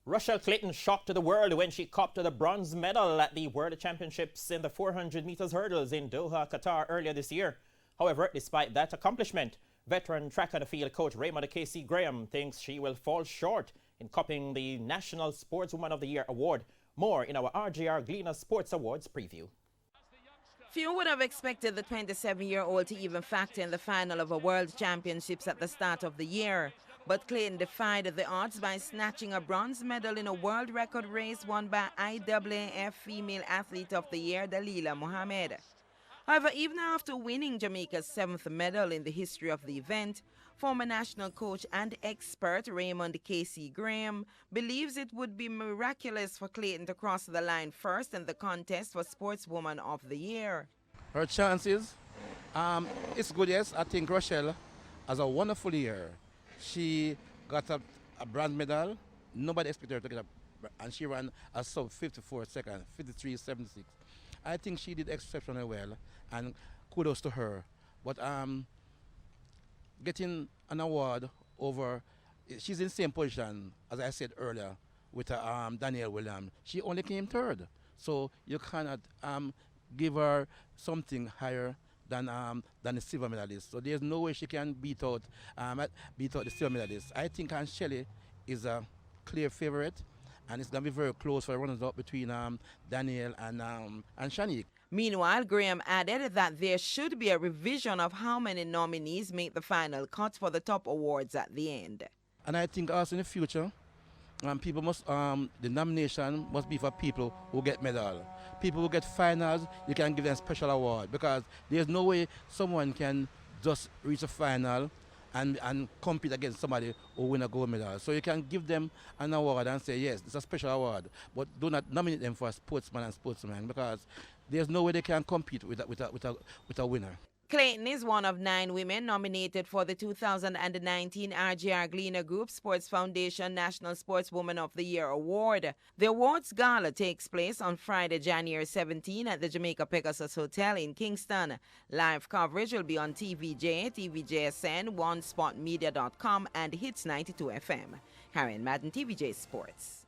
Rochelle Clayton shocked the world when she copped the bronze medal at the World Championships in the 400 meters hurdles in Doha, Qatar earlier this year. However, despite that accomplishment, veteran track and field coach Raymond Casey Graham thinks she will fall short in copping the National Sportswoman of the Year award. More in our RJR Gleaner Sports Awards preview. Few would have expected the 27-year-old to even factor in the final of a World Championships at the start of the year. But Clayton defied the odds by snatching a bronze medal in a world record race won by IAAF Female Athlete of the Year, Dalila Mohammed. However, even after winning Jamaica's 7th medal in the history of the event, former national coach and expert Raymond Casey Graham believes it would be miraculous for Clayton to cross the line first in the contest for Sportswoman of the Year. Her chances, it's good, yes. I think Rochelle has a wonderful year. She got a bronze medal. Nobody expected her to get and she ran a sub 54 seconds, 53.76. I think she did exceptionally well, and kudos to her. But getting an award over, she's in the same position, as I said earlier, with Danielle Williams. She only came third. So you cannot give her something higher than the silver medalist. So there's no way she can beat out the silver medalist. I think Shelley is a clear favorite, and it's going to be very close for runners up between Danielle and Shanique. Meanwhile, Graham added that there should be a revision of how many nominees make the final cut for the top awards at the end. And I think also in the future, people must, the nomination must be for people who get medal. People who get finals, you can give them special award, because there's no way someone can just reach a final and compete against somebody who win a gold medal. So you can give them an award and say, yes, it's a special award, but do not nominate them for a sportsman and sportswoman, because there's no way they can compete with a winner. Clayton is one of 9 women nominated for the 2019 RJR Gleaner Group Sports Foundation National Sportswoman of the Year Award. The awards gala takes place on Friday, January 17 at the Jamaica Pegasus Hotel in Kingston. Live coverage will be on TVJ, TVJSN, OneSpotMedia.com and Hits 92 FM. Karen Madden, TVJ Sports.